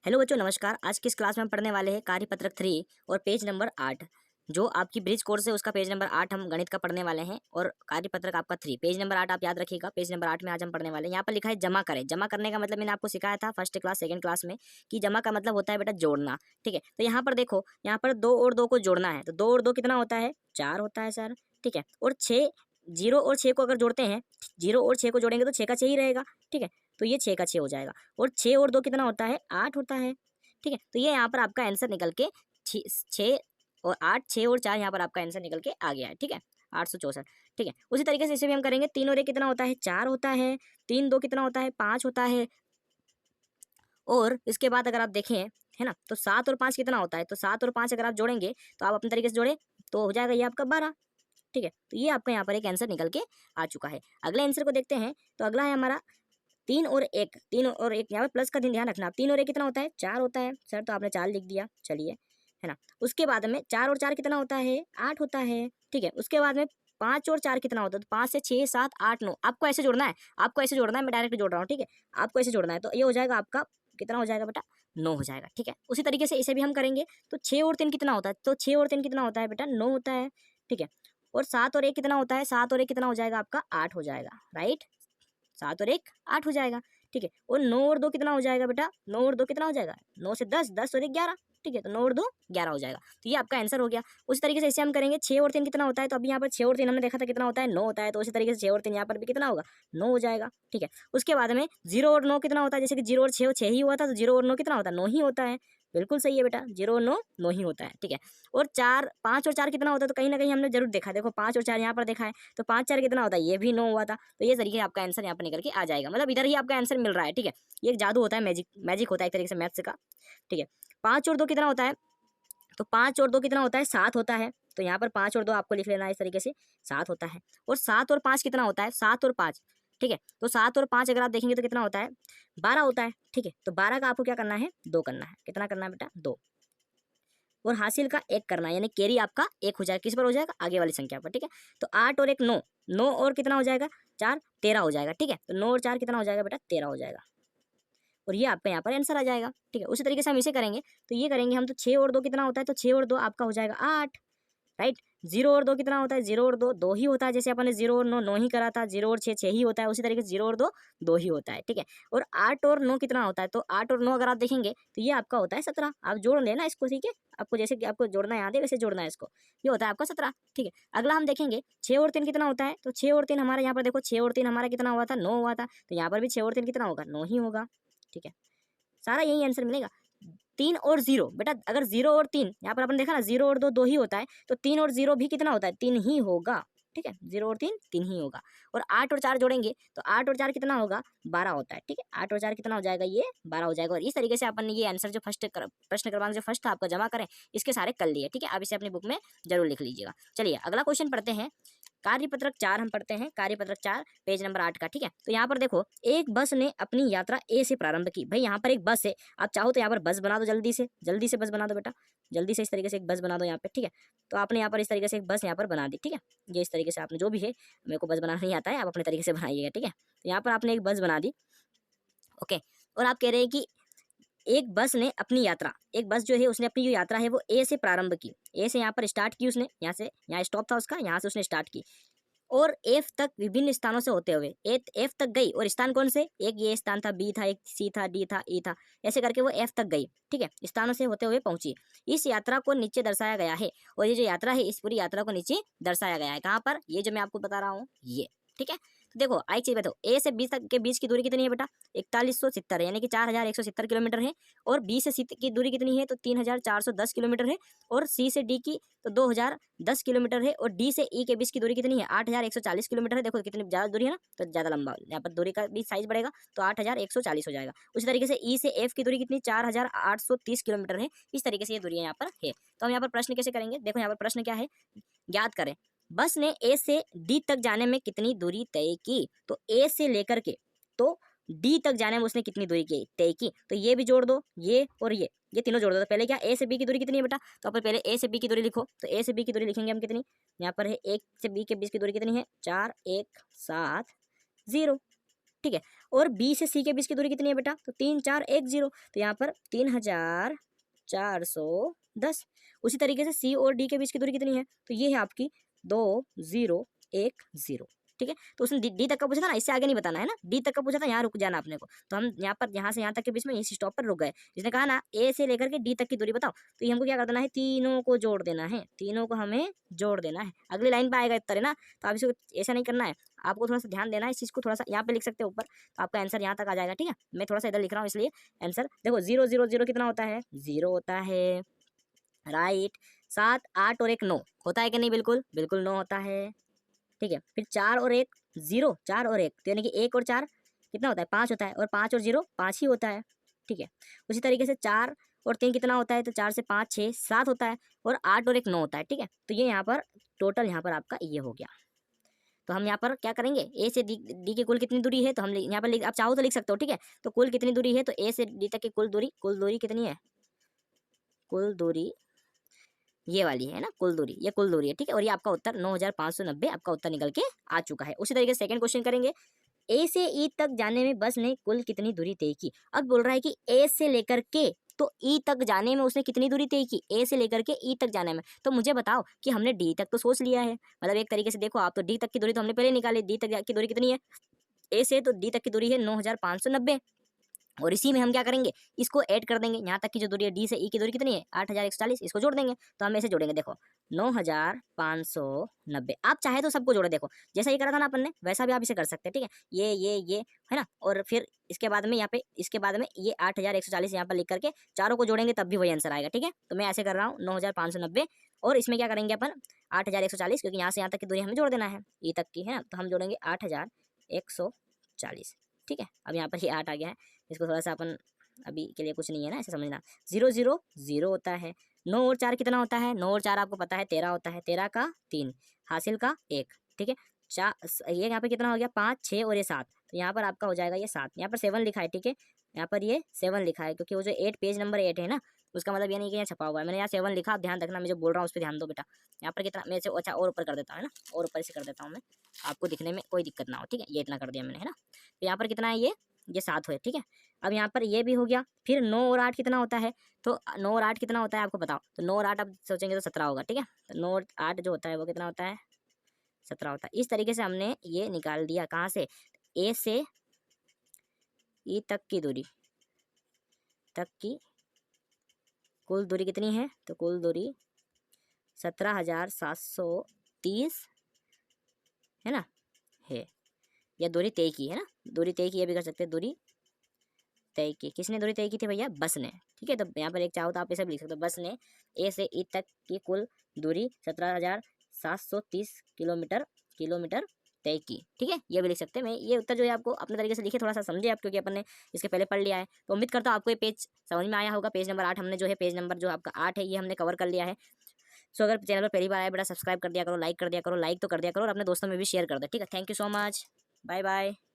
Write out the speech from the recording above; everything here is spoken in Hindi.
हेलो बच्चों, नमस्कार। आज की इस क्लास में हम पढ़ने वाले हैं कार्यपत्रक 3 और पेज नंबर 8। जो आपकी ब्रिज कोर्स है उसका पेज नंबर 8 हम गणित का पढ़ने वाले हैं और कार्यपत्रक आपका 3। पेज नंबर 8 आप याद रखिएगा। पेज नंबर 8 में आज हम पढ़ने वाले हैं। यहाँ पर लिखा है जमा करें। जमा करने का मतलब मैंने आपको सिखाया था फर्स्ट क्लास सेकंड क्लास में कि जमा का मतलब होता है बेटा जोड़ना। ठीक है, तो यहाँ पर देखो, यहाँ पर 2 और 2 को जोड़ना है। तो 2 और 2 कितना होता है? 4 होता है सर। ठीक है, और 6, 0 और 6 को अगर जोड़ते हैं, 0 और 6 को जोड़ेंगे तो 6 का 6 ही रहेगा। ठीक है, तो ये 6 का 6 हो जाएगा और 6 और 2 कितना होता है? 8 होता है। ठीक है, तो ये यहाँ पर आपका आंसर निकल के 6 और 8, 6 और 4 यहाँ पर आपका आंसर निकल के आ गया है। ठीक है, 864। ठीक है, उसी तरीके से इसे भी हम करेंगे। 3 और 1 कितना होता है? 4 होता है। 3 2 कितना होता है? 5 होता है। और इसके बाद अगर आप देखें, है ना, तो 7 और 5 कितना होता है? तो 7 और 5 अगर आप जोड़ेंगे तो आप अपने तरीके से जोड़े तो हो जाएगा ये आपका 12। ठीक है, तो ये आपका यहाँ पर एक आंसर निकल के आ चुका है। अगले आंसर को देखते हैं। तो अगला है हमारा 3 और 1। 3 और 1 यहाँ पे प्लस का ध्यान रखना। 3 और 1 कितना होता है? 4 होता है सर। तो आपने 4 लिख दिया, चलिए, है ना। उसके बाद में 4 और 4 कितना होता है? 8 होता है। ठीक है, उसके बाद में 5 और 4 कितना होता है? तो 5 से 6 7 8 9। आपको ऐसे जोड़ना है, आपको ऐसे जोड़ना है। मैं डायरेक्ट जोड़ रहा हूँ। ठीक है, आपको ऐसे जोड़ना है। तो ये हो जाएगा आपका कितना हो जाएगा बेटा? 9 हो जाएगा। ठीक है, उसी तरीके से इसे भी हम करेंगे। तो 6 और 3 कितना होता है? तो 6 और 3 कितना होता है बेटा? 9 होता है। ठीक है, और 7 और 1 कितना होता है? 7 और 1 कितना हो जाएगा आपका? 8 हो जाएगा। राइट, 7 और 1 8 हो जाएगा। ठीक है, और 9 और 2 कितना हो जाएगा बेटा? 9 और 2 कितना हो जाएगा? 9 से 10, 10 और 1 11। ठीक है, तो 9 और 2 11 हो जाएगा। तो ये आपका आंसर हो गया। उसी तरीके से इसे हम करेंगे। 6 और 3 कितना होता है? तो अभी यहाँ पर 6 और 3 हमने देखा था कितना होता है? 9 होता है। तो उसी तरीके से 6 और 3 यहाँ पर भी कितना होगा? 9 हो जाएगा। ठीक है, उसके बाद में 0 और 9 कितना होता है? जैसे कि 0 और 6 ही हुआ था, तो 0 और 9 कितना होता है? 9 ही होता है। बिल्कुल सही है बेटा, 0 और 9 9 ही होता है। ठीक है, और 4 5 और 4 कितना होता है? तो कहीं ना कहीं हमने जरूर देखा। देखो 5 और 4 यहाँ पर देखा है, तो 5 4 कितना होता है? ये भी 9 हुआ था। तो ये तरीके आपका आंसर यहाँ पर निकल के आ जाएगा। मतलब इधर ही आपका आंसर मिल रहा है। ठीक है, ये एक जादू होता है, मैजिक मैजिक होता है एक तरीके से मैथ्स का। ठीक है, 5 और 2 कितना होता है? तो 5 और 2 कितना होता है? 7 होता है। तो यहाँ पर 5 और 2 आपको लिख लेना है इस तरीके से, 7 होता है। और 7 और 5 कितना होता है? 7 और 5। ठीक है, तो 7 और 5 अगर आप देखेंगे तो कितना होता है? 12 होता है। ठीक है, तो 12 का आपको क्या करना है? 2 करना है। कितना करना है बेटा? 2। और हासिल का 1 करना है, यानी कैरी आपका 1 हो जाएगा। किस पर हो जाएगा? आगे वाली संख्या पर। ठीक है, तो 8 और 1 9। 9 और कितना हो जाएगा? 4 13 हो जाएगा। ठीक है, तो 9 और 4 कितना हो जाएगा बेटा? 13 हो जाएगा। और ये आपका यहाँ पर आंसर आ जाएगा। ठीक है, उसी तरीके से हम इसे करेंगे। तो ये करेंगे हम, तो 6 और 2 कितना होता है? तो 6 और 2 आपका हो जाएगा 8। राइट, 0 और 2 कितना होता है? 0 और 2 2 ही होता है। जैसे अपन ने 0 और 9 9 ही करा था। 0 और 6 6 ही होता है। उसी तरीके से 0 और 2 2 ही होता है। ठीक है, और 8 और 9 कितना होता है? तो 8 और 9 अगर आप देखेंगे तो ये आपका होता है 17। आप जोड़ लेना इसको। ठीक है, आपको जैसे कि आपको जोड़ना याद है वैसे जोड़ना है इसको। ये होता है आपका 17। ठीक है, अगला हम देखेंगे 6 और 3 कितना होता है? तो 6 और 3 हमारे यहाँ पर देखो, 6 और 3 हमारा कितना हुआ था? 9 हुआ था। तो यहाँ पर भी 6 और 3 कितना होगा? 9 ही होगा। ठीक है, सारा यही आंसर मिलेगा। 3 और 0 बेटा, अगर 0 और 3 यहाँ पर अपन देखा ना, 0 और 2 2 ही होता है। तो 3 और 0 भी कितना होता है? 3 ही होगा। ठीक है, 0 और 3 3 ही होगा। और 8 और 4 जोड़ेंगे तो 8 और 4 कितना होगा? 12 होता है। ठीक है, 8 और 4 कितना हो जाएगा? ये 12 हो जाएगा। और इस तरीके से अपन ने ये आंसर जो प्रश्न क्रमांक जो फर्स्ट था आपका जमा करें, इसके सारे कर लिए। ठीक है, आप इसे अपनी बुक में जरूर लिख लीजिएगा। चलिए अगला क्वेश्चन पढ़ते हैं। कार्यपत्रक 4 हम पढ़ते हैं। कार्यपत्रक 4 पेज नंबर 8 का। ठीक है, तो यहाँ पर देखो, एक बस ने अपनी यात्रा ए से प्रारंभ की। भाई यहाँ पर एक बस है, आप चाहो तो यहाँ पर बस बना दो। जल्दी से बस बना दो बेटा, जल्दी से इस तरीके से एक बस बना दो यहाँ पे। ठीक है, तो आपने यहाँ पर इस तरीके से एक बस यहाँ पर बना दी। ठीक है, ये इस तरीके से आपने जो भी है, मेरे को बस बनाना नहीं आता है, आप अपने तरीके से बनाइएगा। ठीक है, तो यहाँ पर आपने एक बस बना दी। ओके, और आप कह रहे हैं कि एक बस ने अपनी यात्रा, एक बस जो है उसने अपनी जो यात्रा है वो ए से प्रारंभ की। ए से यहाँ पर स्टार्ट की उसने, यहाँ से, यहाँ स्टॉप था उसका, यहाँ से उसने स्टार्ट की और एफ तक विभिन्न स्थानों से होते हुए एफ तक गई। और स्थान कौन से? एक ये स्थान था, बी था, एक सी था, डी था, ई था, ऐसे करके वो एफ तक गई। ठीक है, स्थानों से होते हुए पहुंची। इस यात्रा को नीचे दर्शाया गया है। और ये जो यात्रा है, इस पूरी यात्रा को नीचे दर्शाया गया है। कहाँ पर? ये जो मैं आपको बता रहा हूँ ये। ठीक है, तो देखो एक चीज बताओ, ए से बी तक के बीच की दूरी कितनी है बेटा? 4170, यानी कि 4170 किलोमीटर है। और बी से सी की दूरी कितनी है? तो 3410 किलोमीटर है। और सी से डी की तो 2010 किलोमीटर है। और डी से ई के बीच की दूरी कितनी है? 8140 किलोमीटर है। देखो कितनी ज़्यादा दूरी है ना, तो ज़्यादा लंबा यहाँ पर दूरी का भी साइज बढ़ेगा, तो 8140 हो जाएगा। उसी तरीके से ई से एफ की दूरी कितनी? 4830 किलोमीटर है। इस तरीके से ये दूरी यहाँ पर है। तो हम यहाँ पर प्रश्न कैसे करेंगे? देखो यहाँ पर प्रश्न क्या है, ज्ञात करें। बस ने ए से डी तक जाने में कितनी दूरी तय की? तो ए से लेकर के तो डी तक जाने में उसने कितनी दूरी की तय की? तो ये भी जोड़ दो, ये और ये तीनों जोड़ दो। तो पहले क्या, ए से बी की दूरी कितनी है बेटा? तो अपन पहले ए से बी की दूरी लिखो। तो ए से बी की दूरी लिखेंगे हम कितनी? यहाँ पर है, एक से बी के बीच की दूरी कितनी है? 4170। ठीक है। और बी से सी के बीच की दूरी कितनी है बेटा, तो 3410, तो यहाँ पर 3410। उसी तरीके से सी और डी के बीच की दूरी कितनी है, तो ये है आपकी 2010, ठीक है। तो उसने डी तक का पूछा था ना, इससे आगे नहीं बताना है ना, डी तक का पूछा था, यहाँ रुक जाना अपने को। तो हम यहाँ पर यहाँ से यहाँ तक के बीच में इस स्टॉप पर रुक गए। इसने कहा ना ए से लेकर के डी तक की दूरी बताओ, तो ये हमको क्या कर देना है, तीनों को जोड़ देना है, तीनों को हमें जोड़ देना है। अगली लाइन पे आएगा उत्तर है ना, तो आप इसको ऐसा नहीं करना है, आपको थोड़ा सा ध्यान देना है इस चीज़ को, थोड़ा सा यहाँ पे लिख सकते हो ऊपर, तो आपका आंसर यहाँ तक आ जाएगा, ठीक है। मैं थोड़ा सा इधर लिख रहा हूँ इसलिए आंसर देखो 0 0 0 कितना होता है, 0 होता है, राइट। 7 8 और 1 9 होता है कि नहीं, बिल्कुल बिल्कुल 9 होता है, ठीक है। फिर 4 और 1 0, 4 और 1 तो यानी कि 1 और 4 कितना होता है, 5 होता है, और 5 और 0 5 ही होता है, ठीक है। उसी तरीके से 4 और 3 कितना होता है, तो 4 से 5 6 7 होता है, और 8 और 1 9 होता है, ठीक है। तो ये यहाँ पर टोटल यहाँ पर आपका ये हो गया। तो हम यहाँ पर क्या करेंगे, ए से डी की कुल कितनी दूरी है, तो हम यहाँ पर आप चाहो तो लिख सकते हो, ठीक है। तो कुल कितनी दूरी है, तो ए से डी तक की कुल दूरी कितनी है, कुल दूरी ये वाली है ना, कुल दूरी, ये कुल दूरी है, ठीक है। और ये आपका उत्तर 9590 आपका उत्तर निकल के आ चुका है। उसी तरीके से सेकंड क्वेश्चन करेंगे, ए से ई तक जाने में बस ने कुल कितनी दूरी तय की। अब बोल रहा है कि ए से लेकर के तो ई तक जाने में उसने कितनी दूरी तय की, ए से लेकर के ई तक जाने में। तो मुझे बताओ कि हमने डी तक तो सोच लिया है, मतलब एक तरीके से देखो आप, तो डी तक की दूरी तो हमने पहले निकाली, डी तक की दूरी कितनी है, ए से तो डी तक की दूरी है 9590, और इसी में हम क्या करेंगे, इसको ऐड कर देंगे, यहाँ तक की जो दूरी है डी से ई की दूरी कितनी है 8140, इसको जोड़ देंगे। तो हम ऐसे जोड़ेंगे, देखो 9590, आप चाहे तो सबको जोड़े, देखो जैसा ये करा था ना अपन ने, वैसा भी आप इसे कर सकते हैं, ठीक है। ये है ना, और फिर इसके बाद में यहाँ पे, इसके बाद में ये 8140 यहाँ पर लिख करके चारों को जोड़ेंगे, तब भी वही आंसर आएगा, ठीक है। तो मैं ऐसे कर रहा हूँ 9590, और इसमें क्या करेंगे अपन 8140, क्योंकि यहाँ से यहाँ तक की दूरी हमें जोड़ देना है, ई तक की है ना, तो हम जोड़ेंगे 8140, ठीक है। अब यहाँ पर ये 8 आ गया है, इसको थोड़ा सा अपन अभी के लिए कुछ नहीं है ना, ऐसे समझना। 0 0 0 होता है, 9 और 4 कितना होता है, 9 और 4 आपको पता है 13 होता है, 13 का 3 हासिल का 1, ठीक है। ये यहाँ पे कितना हो गया 5 6 और ये 7, तो यहाँ पर आपका हो जाएगा ये 7, यहाँ पर 7 लिखा है, ठीक है। यहाँ पर ये 7 लिखा है, क्योंकि वो जो 8 पेज नंबर 8 है ना, उसका मतलब ये नहीं कि यहाँ छपा हुआ है, मैंने यहाँ 7 लिखा, आप ध्यान रखना, मैं जो बोल रहा हूँ उस पर ध्यान दो बेटा। यहाँ पर कितना, मैं इसे अच्छा और ऊपर कर देता हूँ, है ना, और ऊपर से कर देता हूँ मैं, आपको दिखने में कोई दिक्कत ना हो, ठीक है। ये इतना कर दिया मैंने, है ना। तो यहाँ पर कितना है, ये 7 है, ठीक है। अब यहाँ पर ये भी हो गया, फिर 9 और 8 कितना होता है, तो 9 और 8 कितना होता है आपको बताओ, तो 9 और 8 आप सोचेंगे तो 17 होगा, ठीक है। तो 9 और 8 जो होता है वो कितना होता है, 17 होता है। इस तरीके से हमने ये निकाल दिया, कहाँ से, ए से ई तक की दूरी, तक की कुल दूरी कितनी है, तो कुल दूरी 17,730 है ना, है। या दूरी तय की है ना, दूरी तय की ये भी कर सकते हैं, दूरी तय की, किसने दूरी तय की थी भैया, बस ने, ठीक है। तो यहाँ पर एक चाहो तो आप ऐसे भी लिख सकते हो, बस ने ए से ई तक की कुल दूरी 17,730 किलोमीटर तय की, ठीक है। ये भी लिख सकते हैं। मैं ये उत्तर जो है आपको अपने तरीके से लिखे, थोड़ा सा समझे आप, क्योंकि अपन ने इसके पहले पढ़ लिया है। तो उम्मीद करता हूँ आपको ये पेज समझ में आया होगा। पेज नंबर 8 हमने जो है, पेज नंबर जो आपका 8 है, ये हमने कवर कर लिया है। सो अगर चैनल पर पहली बार आया बेटा, सब्सक्राइब कर दिया करो, लाइक कर दिया करो, लाइक तो कर दिया करो, और अपने दोस्तों में भी शेयर कर दे, ठीक है। Thank you so much, bye bye.